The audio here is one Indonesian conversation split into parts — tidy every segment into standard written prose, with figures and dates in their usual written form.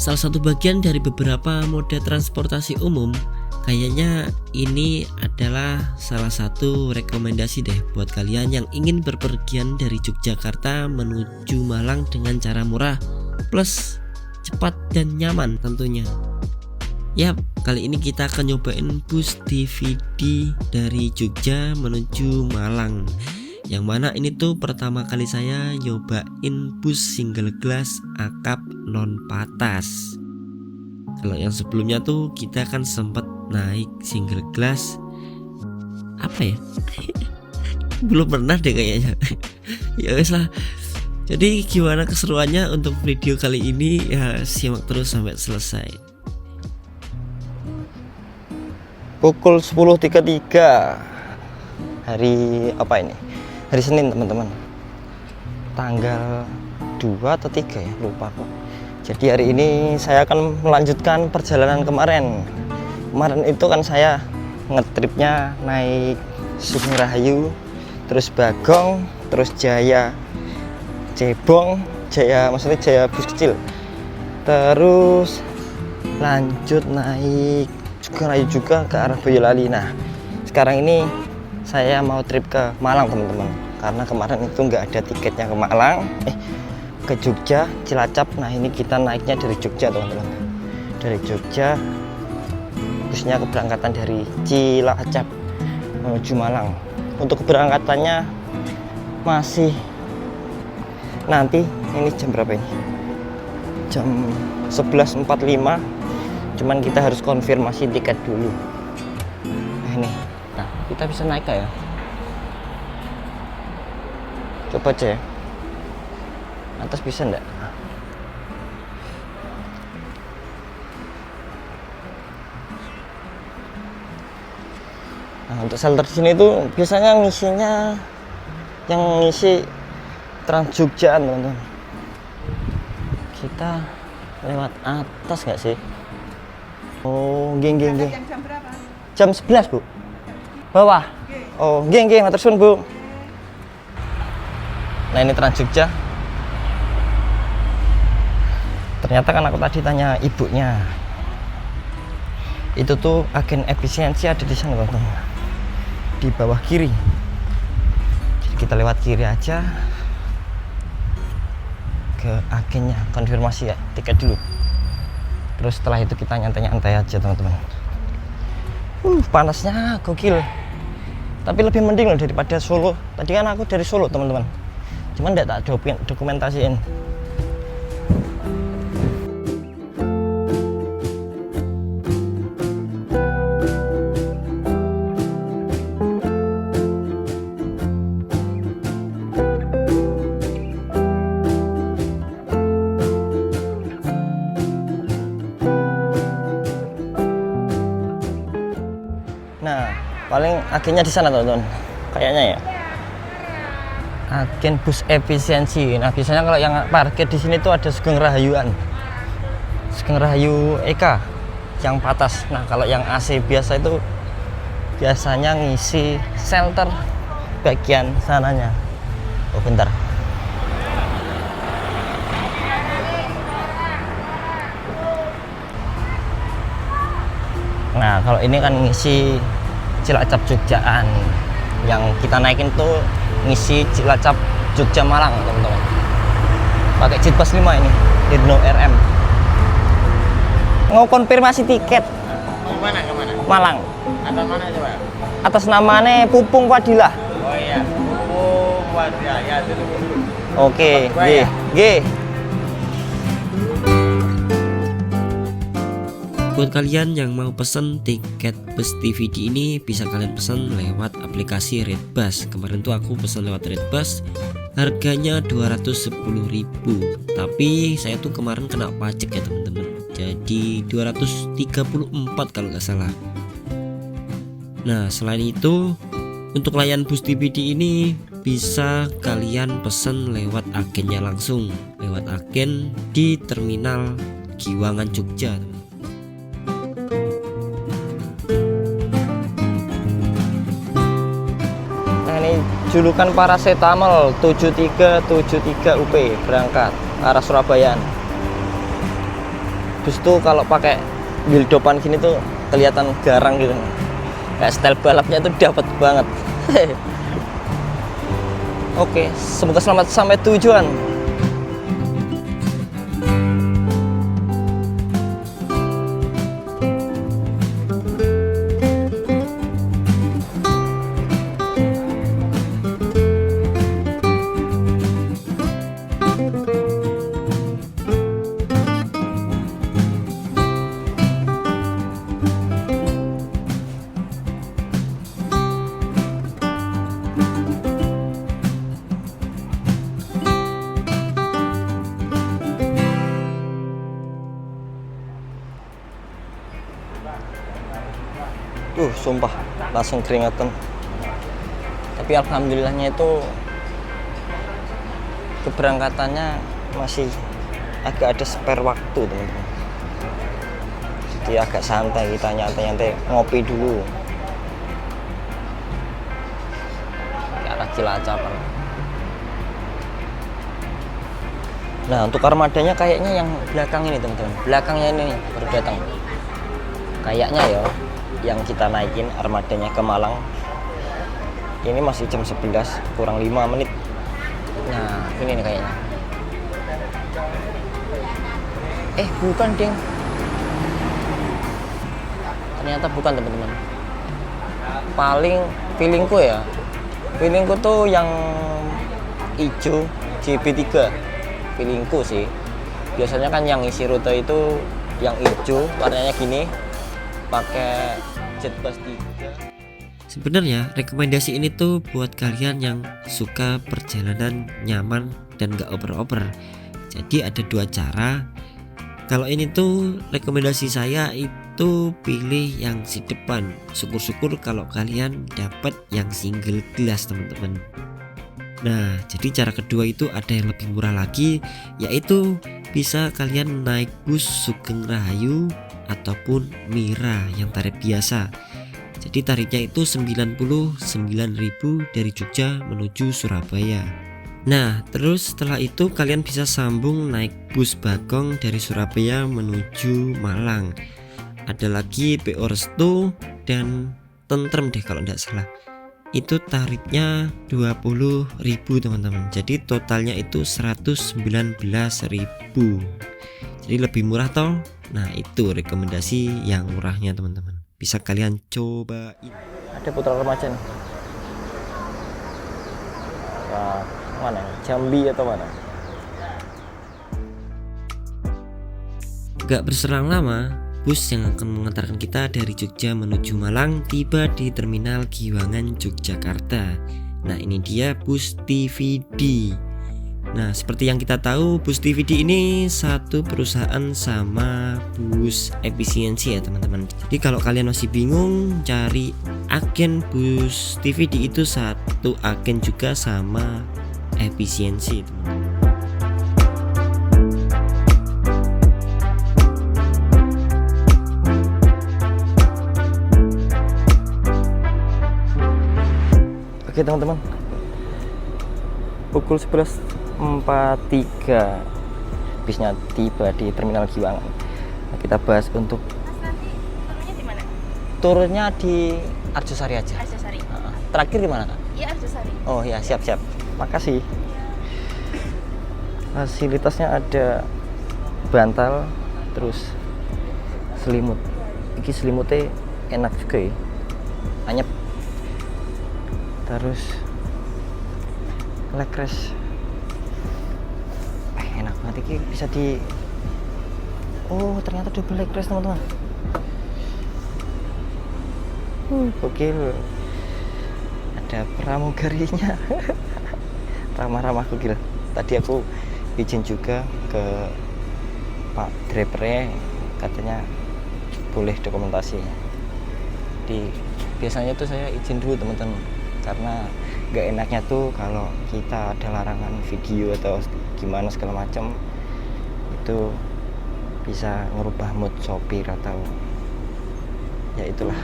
salah satu bagian dari beberapa moda transportasi umum. Kayaknya ini adalah salah satu rekomendasi deh buat kalian yang ingin berpergian dari Yogyakarta menuju Malang dengan cara murah plus cepat dan nyaman tentunya. Yap, kali ini kita akan nyobain bus DVD dari Jogja menuju Malang. Yang mana ini tuh pertama kali saya nyobain bus single glass akap non patas. Kalau yang sebelumnya tuh kita kan sempat naik single glass apa ya? Belum pernah deh kayaknya. Ya wes lah. Jadi gimana keseruannya untuk video kali ini ya, simak terus sampai selesai. Pukul 10.33 hari apa ini? Hari Senin teman-teman, tanggal 2 atau 3 ya, lupa kok. Jadi hari ini saya akan melanjutkan perjalanan kemarin. Kemarin itu kan saya ngetripnya naik Sugeng Rahayu, terus Bagong, terus Jaya Cebong, maksudnya Jaya bus kecil. Terus lanjut naik Sugeng Rahayu juga ke arah Boyolali. Nah, sekarang ini saya mau trip ke Malang teman-teman, karena kemarin itu nggak ada tiketnya ke Malang, ke Jogja, Cilacap. Nah ini kita naiknya dari Jogja teman-teman, dari Jogja, busnya keberangkatan dari Cilacap menuju Malang. Untuk keberangkatannya masih nanti, ini jam berapa ini? Jam 11.45, cuman kita harus konfirmasi tiket dulu. Nah ini, nah kita bisa naik ya, coba aja ya, atas bisa enggak? Nah untuk shelter di sini tuh biasanya ngisinya yang ngisi Trans Jogjaan teman-teman. Kita lewat atas nggak sih? Oh geng. Jam berapa? Jam 11 bu, bawah. Oh geng matur suwun bu. Nah ini Trans Jogja. Ternyata kan aku tadi tanya ibunya, itu tuh agen efisiensi ada di sana teman-teman, di bawah kiri. Jadi kita lewat kiri aja ke agennya, konfirmasi ya tiket dulu. Terus setelah itu kita nyantai-nyantai aja teman-teman. Panasnya gokil. Tapi lebih mending loh daripada Solo. Tadi kan aku dari Solo teman-teman, cuman tidak tak dokumentasiin. Nah, paling agennya di sana teman-teman, kayaknya ya. Agen bus efisiensi. Nah, biasanya kalau yang parkir di sini tuh ada Sugeng Rahayuan, Sugeng Rahayu Eka yang patas. Nah, kalau yang AC biasa itu biasanya ngisi shelter bagian sananya. Oh, bentar. Nah, kalau ini kan ngisi Cilacap Jogjaan. Yang kita naikin tuh ngisi Cilacap Jogja Malang teman-teman. Pakai Jitbus 5 ini, Hidno RM. Mau konfirmasi tiket. Mau kemana? Malang. Atas mana coba? Atas namanya Pupung Fadilah. Oh iya, Pupung Fadilah ya, dulu. Oke, G. Buat kalian yang mau pesen tiket bus DVD ini bisa kalian pesen lewat aplikasi Redbus. Kemarin tuh aku pesen lewat Redbus, harganya 210.000. Tapi saya tuh kemarin kena pajak ya teman-teman, jadi 234 kalau nggak salah. Nah selain itu, untuk layanan bus DVD ini bisa kalian pesen lewat agennya langsung, lewat agen di terminal Giwangan Jogja. Julukan paracetamol 7373 UP berangkat arah Surabaya. bus tuh kalau pakai wheel depan gini tuh kelihatan garang gitu. Kayak style balapnya tuh dapat banget. Oke, semoga selamat sampai tujuan. Sumpah langsung keringetan. Tapi alhamdulillahnya itu keberangkatannya masih agak ada spare waktu, teman-teman. Jadi agak santai, kita nyantai-nyantai ngopi dulu ke arah Cilacap. Nah, untuk armadanya kayaknya yang belakang ini, teman-teman. Belakangnya ini nih, baru datang. Kayaknya ya, yang kita naikin armadanya ke Malang ini masih jam 11 kurang 5 menit. Nah, ini nih kayaknya. Bukan, ding. Ternyata bukan, teman-teman. Paling feelingku tuh yang hijau JB3. Feelingku sih. Biasanya kan yang isi rute itu yang hijau warnanya gini, pakai Jetbus 3. Sebenarnya rekomendasi ini tuh buat kalian yang suka perjalanan nyaman dan gak oper-oper. Jadi ada dua cara. Kalau ini tuh rekomendasi saya itu pilih yang si depan. Syukur-syukur kalau kalian dapat yang single glass, teman-teman. Nah, jadi cara kedua itu ada yang lebih murah lagi, yaitu bisa kalian naik bus Sugeng Rahayu ataupun Mira yang tarif biasa. Jadi tarifnya itu 99.000 dari Jogja menuju Surabaya. Nah, terus setelah itu kalian bisa sambung naik bus Bagong dari Surabaya menuju Malang. Ada lagi PO Restu dan Tentrem deh kalau tidak salah. Itu tarifnya 20.000, teman-teman. Jadi totalnya itu 119.000. Jadi lebih murah toh. Nah, itu rekomendasi yang murahnya, teman-teman. Bisa kalian cobain. Ada putra remaja nih. Wah, mana? Jambi atau mana? Gak berselang lama, bus yang akan mengantarkan kita dari Jogja menuju Malang tiba di Terminal Giwangan, Yogyakarta. Nah, ini dia bus TVD. Nah, seperti yang kita tahu, bus TVD ini satu perusahaan sama bus efisiensi ya, teman-teman. Jadi kalau kalian masih bingung cari agen bus TVD, itu satu agen juga sama efisiensi, teman-teman. Oke, teman-teman. Pukul 11.43 bisnya tiba di Terminal Giwangan. Nah, kita bahas untuk Turunnya di mana? turunnya di Arjosari aja. Arjosari. Terakhir di mana, Kak? Iya, Arjosari. Oh ya, siap-siap. Makasih. Fasilitasnya ada bantal, terus selimut. Ini selimutnya enak juga ya, anyep. Terus leg rest, enak banget. Ini bisa di, oh ternyata double leg rest, teman-teman. Gokil. Ada pramugarinya. Ramah-ramah gokil. Tadi aku izin juga ke Pak drivernya, katanya boleh dokumentasi. Biasanya tuh saya izin dulu, teman-teman, karena gak enaknya tuh kalau kita ada larangan video atau gimana segala macam, itu bisa ngerubah mood sopir atau ya itulah.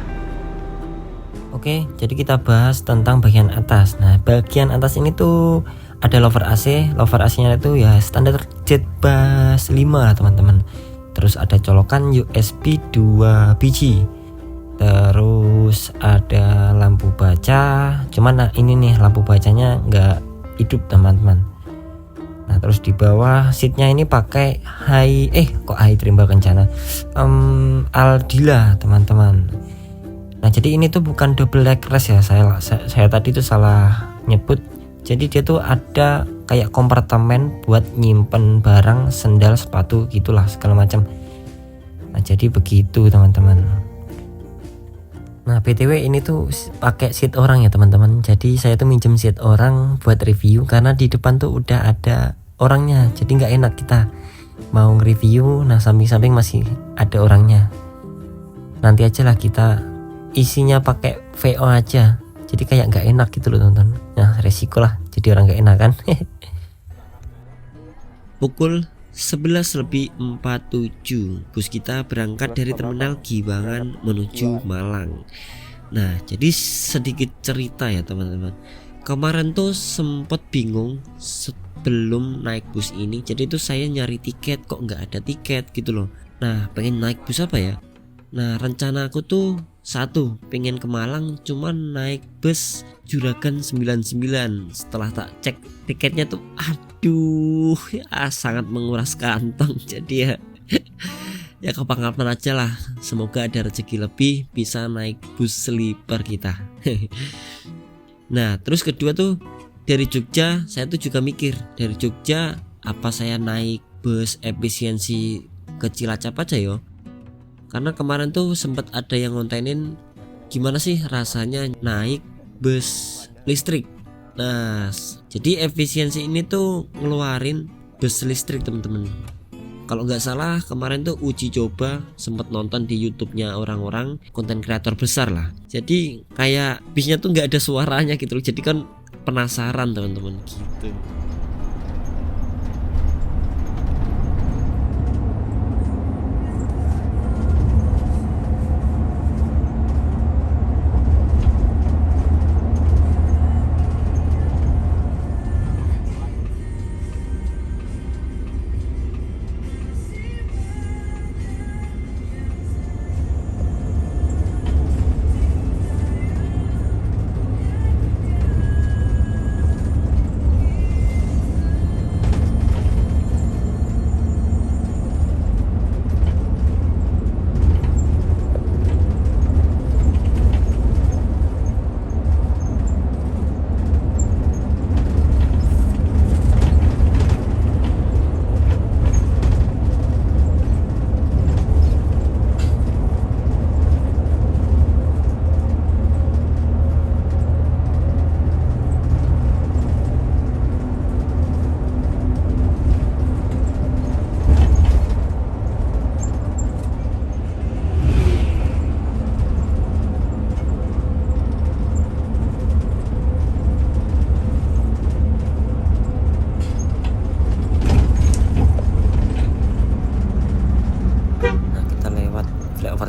Oke, jadi kita bahas tentang bagian atas. Nah, bagian atas ini tuh ada lover AC. Lover AC-nya itu ya standar Jetbus 5 lah, teman-teman. terus ada colokan USB 2 biji, terus ada lampu baca, cuman ini nih lampu bacanya nggak hidup teman-teman. Nah terus di bawah seatnya ini pakai high Trimble Kencana, Aldila teman-teman. Nah jadi ini tuh bukan double leg rest ya, saya tadi tuh salah nyebut. Jadi dia tuh ada kayak kompartemen buat nyimpen barang, sendal, sepatu gitulah segala macam. Nah jadi begitu teman-teman. Nah BTW ini tuh pakai seat orang ya teman-teman. Jadi saya tuh minjem seat orang buat review karena di depan tuh udah ada orangnya. Jadi nggak enak kita mau nge-review, nah samping-samping masih ada orangnya. Nanti aja lah kita isinya pakai VO aja. Jadi kayak nggak enak gitu loh teman-teman. Nah resiko lah jadi orang nggak enak kan. Pukul 11:47 bus kita berangkat dari terminal Giwangan menuju Malang. Nah jadi sedikit cerita ya teman-teman. Kemarin tuh sempet bingung sebelum naik bus ini. Jadi tuh saya nyari tiket kok nggak ada tiket gitu loh. Nah pengen naik bus apa ya. Nah rencana aku tuh satu, pengen ke Malang cuman naik bus Juragan 99. Setelah tak cek tiketnya tuh aduh ya, sangat menguras kantong. Jadi ya kapan-kapan aja lah. Semoga ada rezeki lebih bisa naik bus sleeper kita. Nah terus kedua tuh dari Jogja saya tuh juga mikir, dari Jogja apa saya naik bus efisiensi ke Cilacap aja yo. Karena kemarin tuh sempat ada yang ngontenin gimana sih rasanya naik bus listrik. Nah jadi efisiensi ini tuh ngeluarin bus listrik teman-teman. Kalau nggak salah kemarin tuh uji coba sempat nonton di YouTube-nya orang-orang konten kreator besar lah. Jadi kayak bisnya tuh nggak ada suaranya gitu loh. Jadi kan penasaran teman-teman gitu.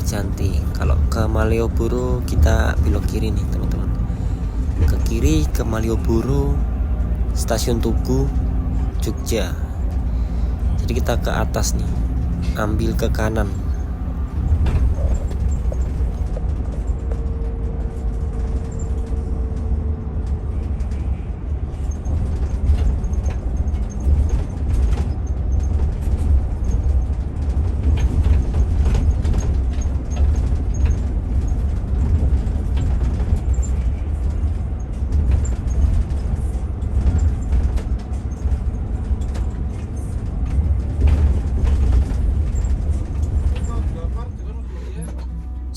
Janti. Kalau ke Malioboro kita belok kiri nih teman-teman. Ke kiri ke Malioboro, stasiun Tugu, Jogja. Jadi kita ke atas nih, ambil ke kanan.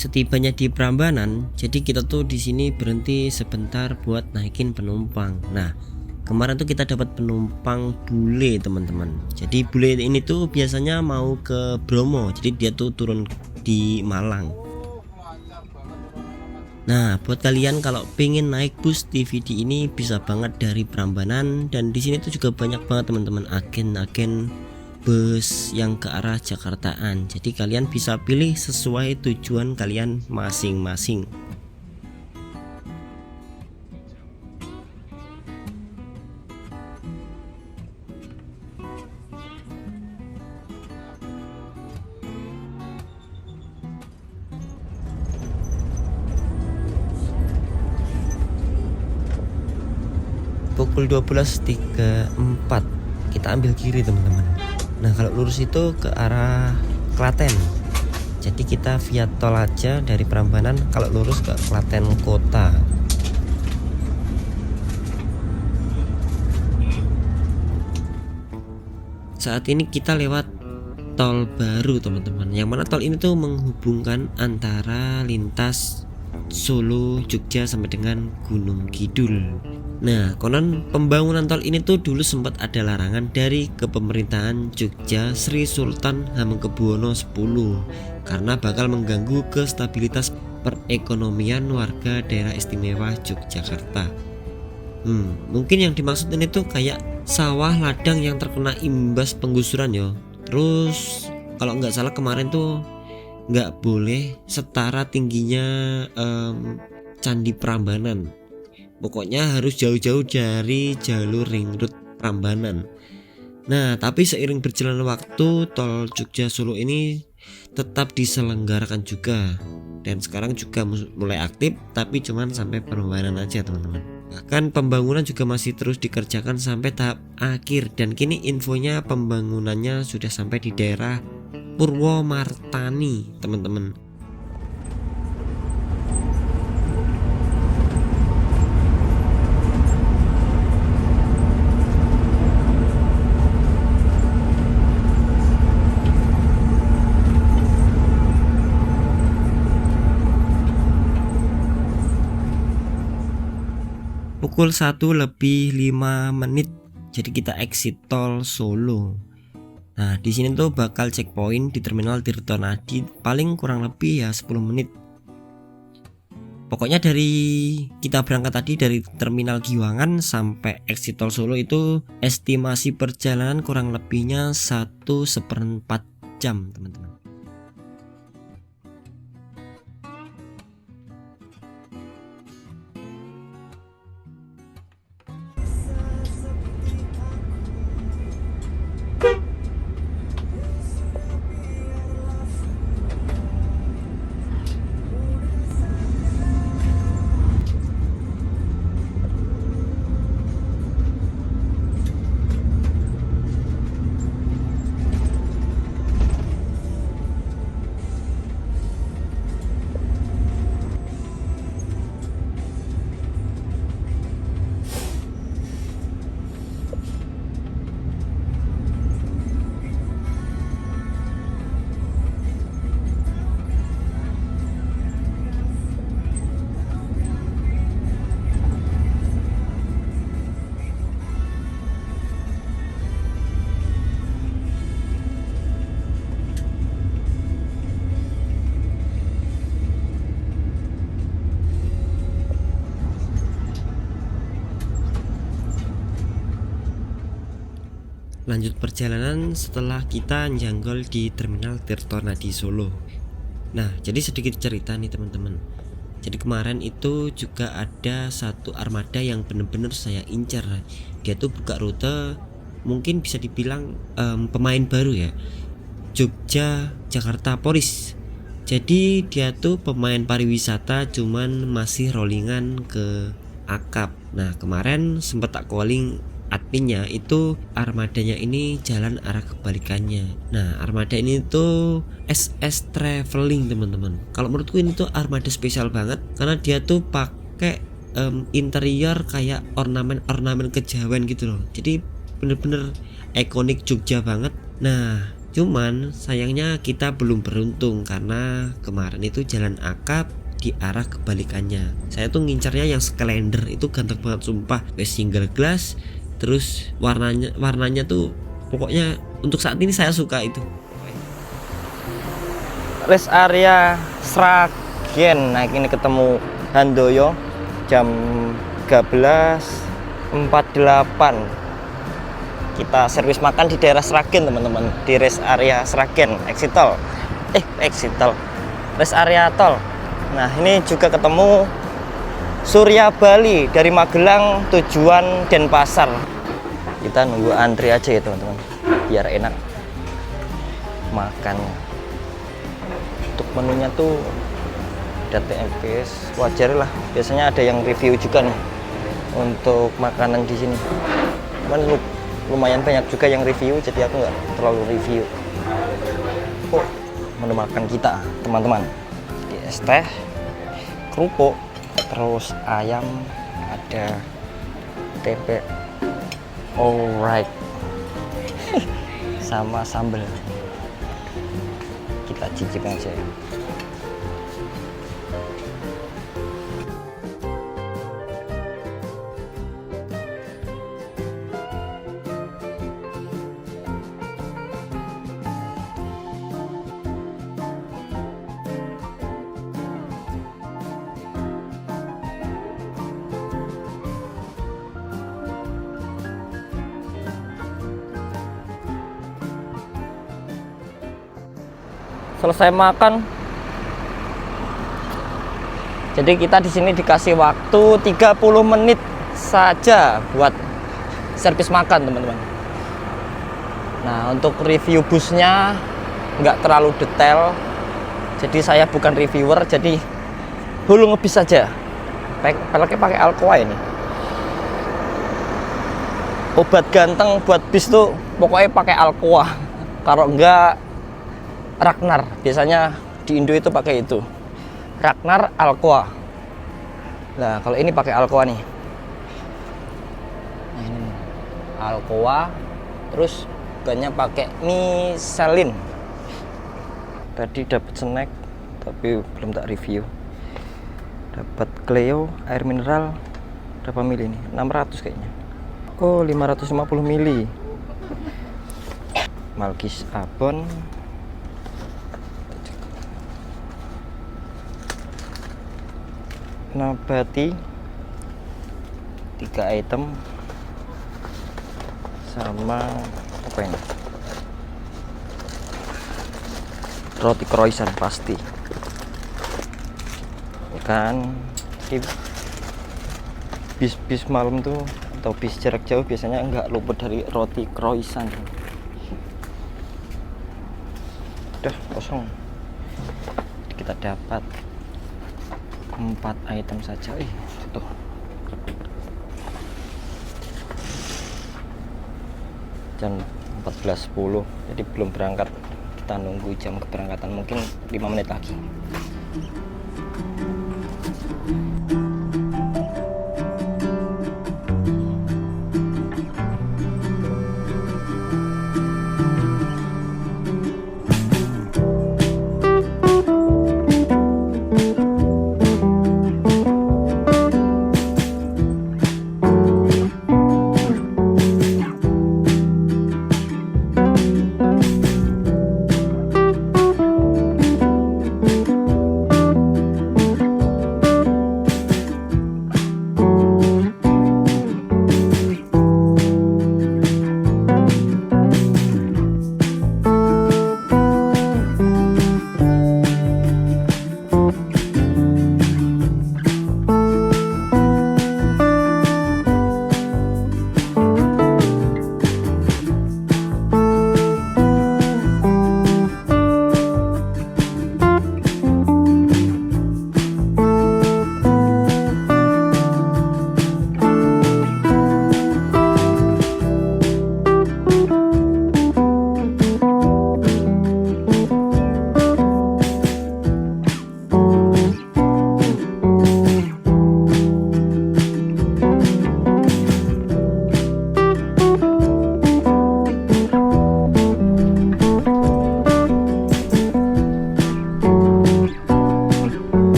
Setibanya di Prambanan, jadi kita tuh di sini berhenti sebentar buat naikin penumpang. Nah, kemarin tuh kita dapat penumpang bule teman-teman. Jadi bule ini tuh biasanya mau ke Bromo, jadi dia tuh turun di Malang. Nah, buat kalian kalau pengen naik bus TVD ini bisa banget dari Prambanan, dan di sini tuh juga banyak banget teman-teman agen-agen bus yang ke arah Jakartaan. Jadi kalian bisa pilih sesuai tujuan kalian masing-masing. pukul 12.34 kita ambil kiri teman-teman. Nah kalau lurus itu ke arah Klaten, jadi kita via tol aja dari Prambanan, kalau lurus ke Klaten kota. Saat ini kita lewat tol baru teman-teman, yang mana tol ini tuh menghubungkan antara lintas Solo, Jogja sampai dengan Gunung Kidul. Nah, konon pembangunan tol ini tuh dulu sempat ada larangan dari kepemerintahan Jogja Sri Sultan Hamengkubuwono X karena bakal mengganggu kestabilitas perekonomian warga daerah istimewa Yogyakarta. Mungkin yang dimaksud ini tuh kayak sawah ladang yang terkena imbas penggusuran yo. Terus kalau nggak salah kemarin tuh nggak boleh setara tingginya Candi Prambanan. Pokoknya harus jauh-jauh dari jalur ring road Prambanan. Nah, tapi seiring berjalan waktu, tol Jogja Solo ini tetap diselenggarakan juga. Dan sekarang juga mulai aktif, tapi cuman sampai Prambanan aja teman-teman. Bahkan pembangunan juga masih terus dikerjakan sampai tahap akhir. Dan kini infonya pembangunannya sudah sampai di daerah Purwomartani teman-teman. Pukul 1:05, jadi kita exit tol Solo. Nah, di sini tuh bakal checkpoint di terminal Tirtonadi paling kurang lebih ya 10 menit. Pokoknya dari kita berangkat tadi dari terminal Giwangan sampai exit tol Solo itu estimasi perjalanan kurang lebihnya 1/4 jam teman-teman. Lanjut perjalanan setelah kita nyanggol di terminal Tirtonadi Solo. Nah, jadi sedikit cerita nih teman-teman. Jadi kemarin itu juga ada satu armada yang bener-bener saya incar. Dia tuh buka rute, mungkin bisa dibilang pemain baru ya, Jogja Jakarta Polis. Jadi dia tuh pemain pariwisata, cuman masih rollingan ke akap. Nah kemarin sempat tak calling adminnya, itu armadanya ini jalan arah kebalikannya. Nah armada ini tuh SS Traveling teman-teman. Kalau menurutku ini tuh armada spesial banget karena dia tuh pakai interior kayak ornamen kejawen gitu loh. Jadi bener-bener ikonik Jogja banget. Nah cuman sayangnya kita belum beruntung karena kemarin itu jalan akap di arah kebalikannya. Saya tuh ngincarnya yang Skylander, itu ganteng banget sumpah. Single glass, terus warnanya tuh pokoknya untuk saat ini saya suka itu. Rest area Sragen. Nah ini ketemu Handoyo jam 13.48. Kita servis makan di daerah Sragen teman-teman, di rest area Sragen, exit tol. Rest area tol. Nah ini juga ketemu Surya Bali dari Magelang tujuan Denpasar. Kita nunggu antri aja ya teman-teman, biar enak makannya. Untuk menunya tuh ada TMPS, wajar lah. Biasanya ada yang review juga nih. untuk makanan di sini. Cuman lumayan banyak juga yang review, jadi aku nggak terlalu review. Oh, menu makan kita teman-teman, es teh, kerupuk, terus ayam, ada tempe, alright, sama sambal. Kita cicip aja. Selesai makan, jadi kita di sini dikasih waktu 30 menit saja buat servis makan teman-teman. Nah, untuk review busnya nggak terlalu detail, jadi saya bukan reviewer, jadi hulu ngebis saja. Peleknya pakai Alcoa ini. Obat ganteng buat bis tuh pokoknya pakai Alcoa. Kalau enggak Ragnar, biasanya di Indo itu pakai itu. Ragnar Alcoa. Nah, kalau ini pakai Alcoa nih. Nah, ini Alcoa, terus bannya pakai Michelin. Tadi dapat snack, tapi belum tak review. Dapat Cleo air mineral berapa mili nih? 600 kayaknya. Oh, 550 mili. Malkis Abon. Nabati 3 item sama apa ini, roti croissant pasti kan. Di bis malam tuh atau bis jarak jauh biasanya nggak luput dari roti croissant. Udah kosong, kita dapat 4 item saja. Tuh. Jam 14.10, jadi belum berangkat. Kita nunggu jam keberangkatan, mungkin 5 menit lagi.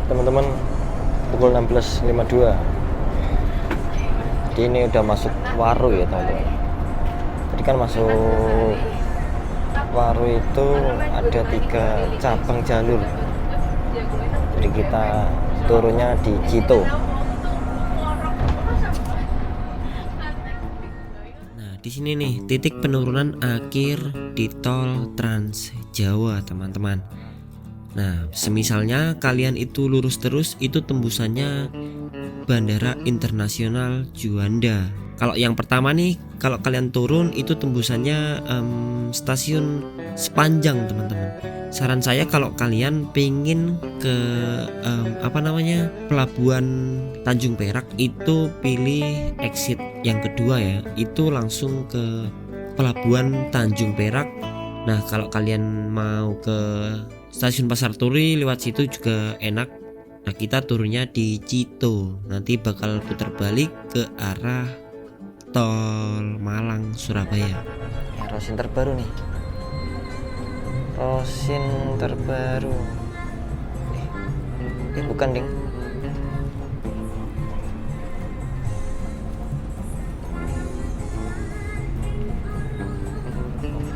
Teman-teman, pukul 16.52. Jadi ini udah masuk Waru ya teman-teman. Tadi kan masuk Waru itu ada 3 cabang jalur. Jadi kita turunnya di Cito. Nah, di sini nih titik penurunan akhir di tol Trans Jawa, teman-teman. Nah, semisalnya kalian itu lurus terus, itu tembusannya Bandara Internasional Juanda. Kalau yang pertama nih, kalau kalian turun itu tembusannya stasiun Sepanjang teman-teman. Saran saya kalau kalian pengen ke pelabuhan Tanjung Perak itu pilih exit yang kedua ya, itu langsung ke pelabuhan Tanjung Perak. Nah kalau kalian mau ke stasiun Pasar Turi lewat situ juga enak. Nah kita turunnya di Cito, nanti bakal putar balik ke arah tol Malang Surabaya. Ya, Rosin terbaru nih. Rosin terbaru. Bukan ding.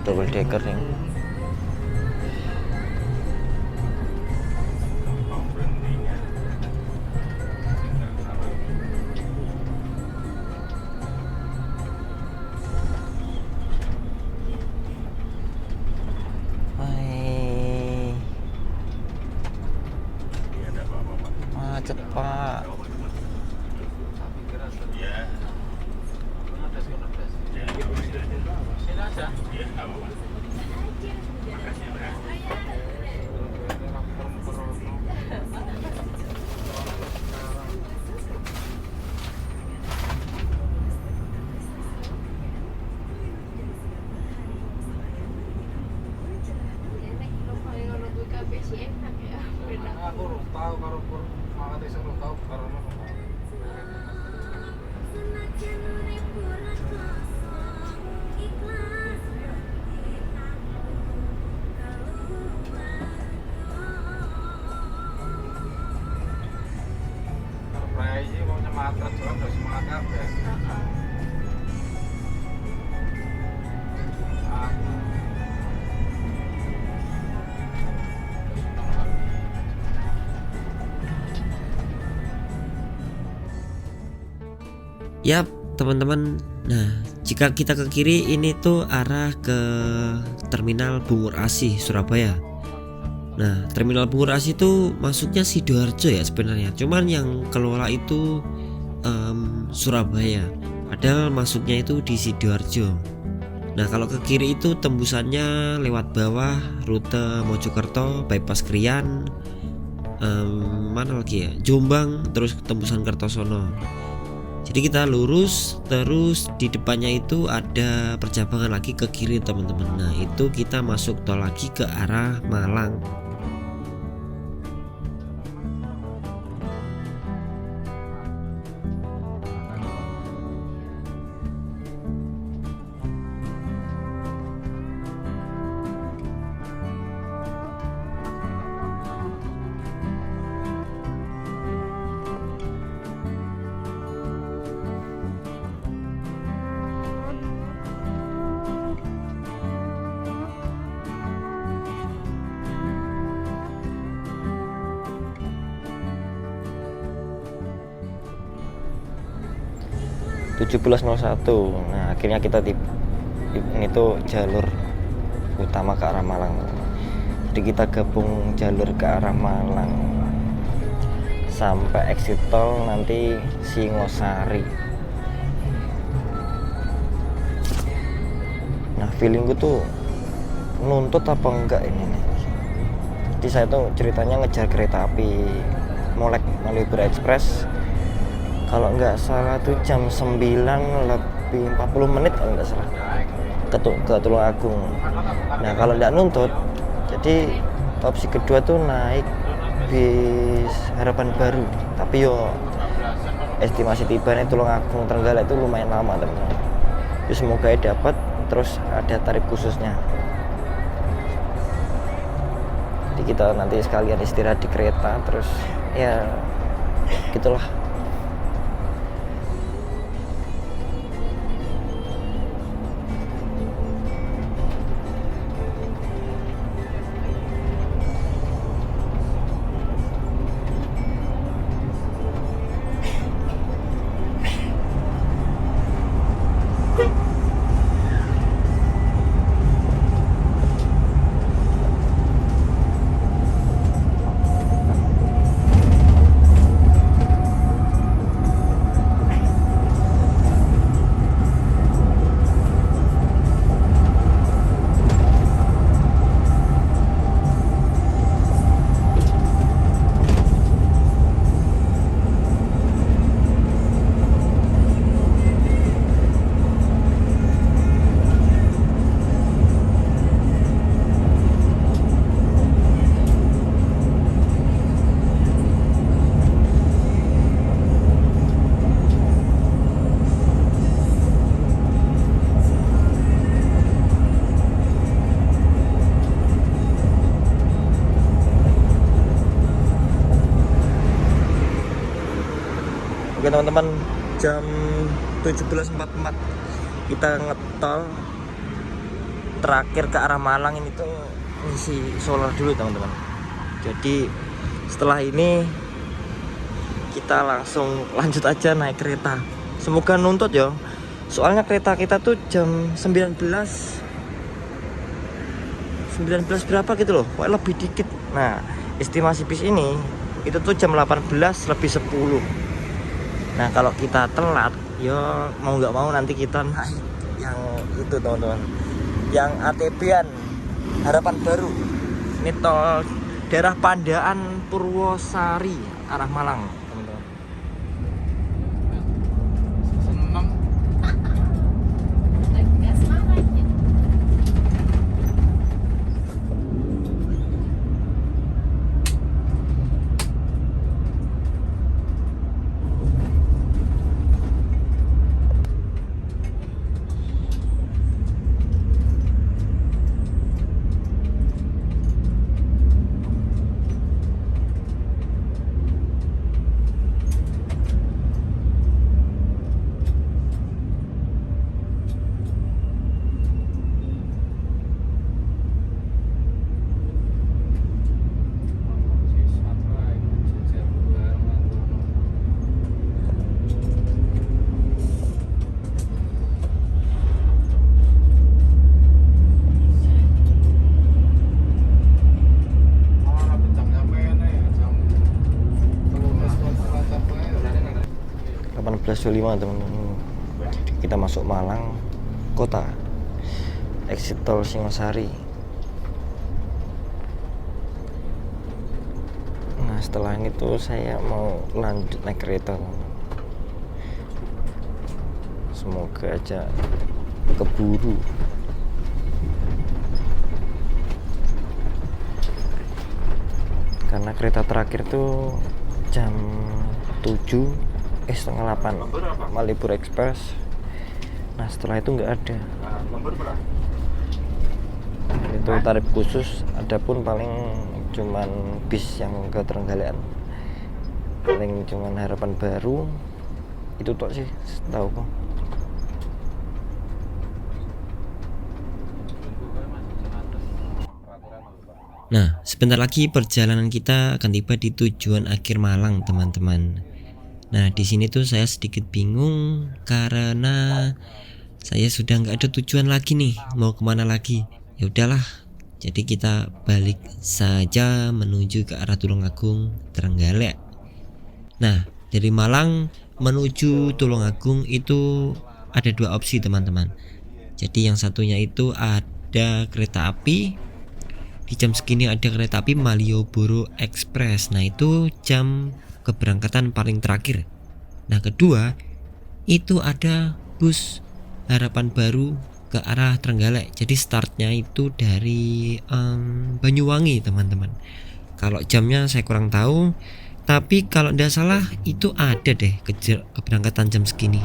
Double decker nih. Macet pak. Yap teman-teman. Nah jika kita ke kiri ini tuh arah ke Terminal Bungur Asih Surabaya. Nah Terminal Bungur Asih itu masuknya Sidoarjo ya sebenarnya, cuman yang kelola itu Surabaya, padahal masuknya itu di Sidoarjo. Nah kalau ke kiri itu tembusannya lewat bawah rute Mojokerto, bypass Krian, mana lagi ya, Jombang, terus tembusan Kertosono. Jadi kita lurus, terus di depannya itu ada percabangan lagi ke kiri teman-teman. Nah itu kita masuk tol lagi ke arah Malang. (17.01). Nah akhirnya kita ini tuh jalur utama ke arah Malang. Jadi kita gabung jalur ke arah Malang sampai exit tol nanti Singosari. Nah feelingku tuh nuntut apa enggak ini nih. Jadi saya tuh ceritanya ngejar kereta api Molek Malioboro Express. Kalau nggak salah tuh jam 9 lebih 40 menit kalau nggak salah ke Tulungagung. Nah kalau nggak nuntut, jadi opsi kedua tuh naik bis Harapan Baru. Tapi yo estimasi tibanya Tulungagung Trenggalek itu lumayan lama teman-teman. Jadi semoga dapat, terus ada tarif khususnya. Jadi kita nanti sekalian istirahat di kereta, terus ya gitulah. Oke teman-teman, jam 17.44 kita ngetol terakhir ke arah Malang. Ini tuh ngisi solar dulu teman-teman. Jadi setelah ini kita langsung lanjut aja naik kereta. Semoga nuntut ya. Soalnya kereta kita tuh jam 19 berapa gitu loh, pokoknya lebih dikit. Nah, estimasi bis ini itu tuh jam 18 lebih 10. Nah, kalau kita telat, ya mau nggak mau nanti kita naik yang itu teman-teman, yang ATB-an Harapan Baru. Ini tol daerah Pandaan Purwosari arah Malang teman-teman. Agak semangat ya. Teman-teman, kita masuk Malang kota, exit tol Singosari. Nah, setelah ini tuh saya mau lanjut naik kereta. Semoga aja keburu. Karena kereta terakhir tuh jam 7:30 Malibur Express. Nah, setelah itu nggak ada. Itu tarif khusus. Adapun paling cuman bis yang ke Trenggalean, paling cuman Harapan Baru. Itu tok sih tahu kok. Nah, sebentar lagi perjalanan kita akan tiba di tujuan akhir Malang, teman-teman. Nah, di sini tuh saya sedikit bingung karena saya sudah nggak ada tujuan lagi nih, mau kemana lagi? Ya udahlah, jadi kita balik saja menuju ke arah Tulungagung, Trenggalek. Nah, dari Malang menuju Tulungagung itu ada dua opsi teman-teman. Jadi yang satunya itu ada kereta api. Di jam segini ada kereta api Malioboro Express. Nah, itu jam keberangkatan paling terakhir. Nah, kedua itu ada bus Harapan Baru ke arah Trenggalek. Jadi startnya itu dari Banyuwangi teman-teman. Kalau jamnya saya kurang tahu, tapi kalau tidak salah itu ada deh keberangkatan jam segini.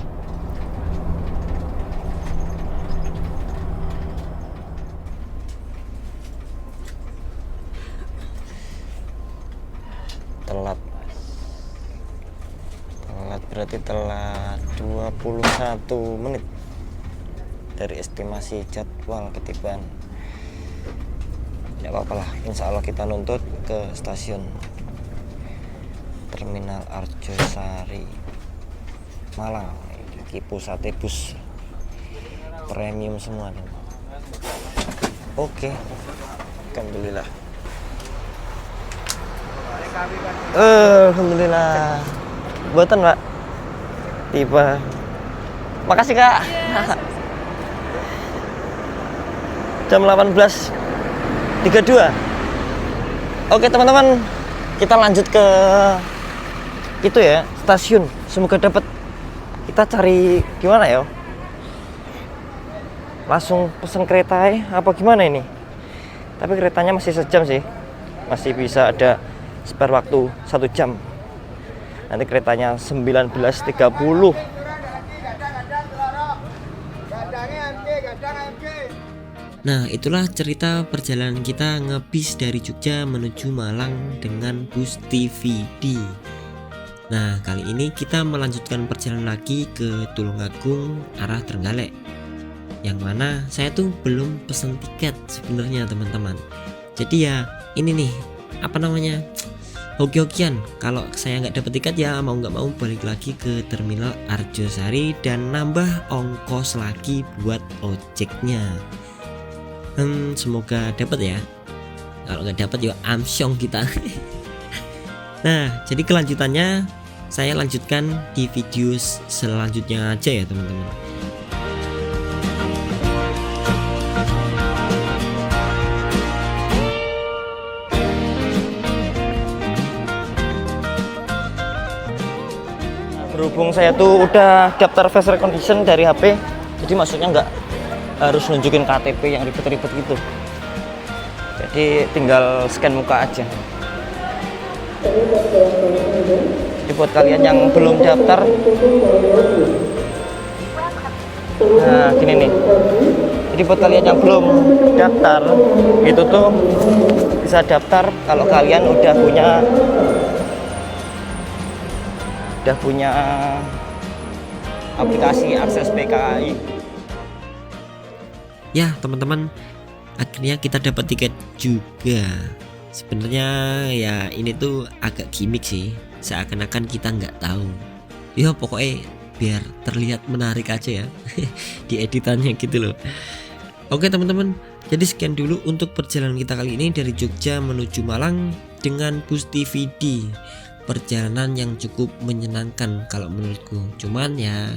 Berarti telat 21 menit dari estimasi jadwal ketibaan. Ya apa-apa lah, insya Allah kita nuntut ke stasiun Terminal Arjosari Malang. Iki pusate bus premium semua nih. Oke, alhamdulillah. Alhamdulillah. Buatan Pak tiba. Makasih Kak. Jam 18.32. Oke teman-teman, kita lanjut ke itu ya, stasiun. Semoga dapat. Kita cari gimana ya? Langsung pesen kereta apa gimana ini? Tapi keretanya masih sejam sih. Masih bisa ada spare waktu 1 jam. Nanti keretanya 19.30. Nah, itulah cerita perjalanan kita ngebis dari Jogja menuju Malang dengan bus TVD. Nah, kali ini kita melanjutkan perjalanan lagi ke Tulungagung arah Trenggalek. Yang mana saya tuh belum pesan tiket sebenarnya teman-teman. Jadi ya ini nih, apa namanya, hoki-hokian. Kalau saya nggak dapet tiket ya mau nggak mau balik lagi ke terminal Arjosari dan nambah ongkos lagi buat ojeknya. Semoga dapat ya. Kalau nggak dapat ya amsyong kita. Nah, jadi kelanjutannya saya lanjutkan di video selanjutnya aja ya teman-teman. Berhubung saya tuh udah daftar face recognition dari HP, jadi maksudnya nggak harus nunjukin KTP yang ribet-ribet gitu. Jadi tinggal scan muka aja. Jadi buat kalian yang belum daftar, nah gini nih. Jadi buat kalian yang belum daftar, itu tuh bisa daftar kalau kalian udah punya aplikasi akses PKI. Ya teman-teman, akhirnya kita dapat tiket juga. Sebenarnya ya ini tuh agak gimmick sih, seakan-akan kita nggak tahu. Ya pokoknya biar terlihat menarik aja ya di editannya gitu loh. Oke teman-teman, jadi sekian dulu untuk perjalanan kita kali ini dari Jogja menuju Malang dengan bus TVD. Perjalanan yang cukup menyenangkan kalau menurutku. Cuman ya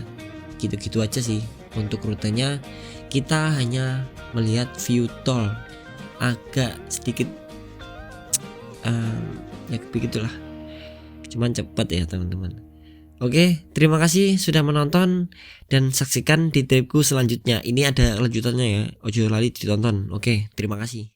gitu-gitu aja sih untuk rutenya. Kita hanya melihat view tol agak sedikit ya begitulah. Cuman cepat ya teman-teman. Oke, terima kasih sudah menonton dan saksikan di tripku selanjutnya. Ini ada lanjutannya ya. Ojo lali ditonton. Oke, terima kasih.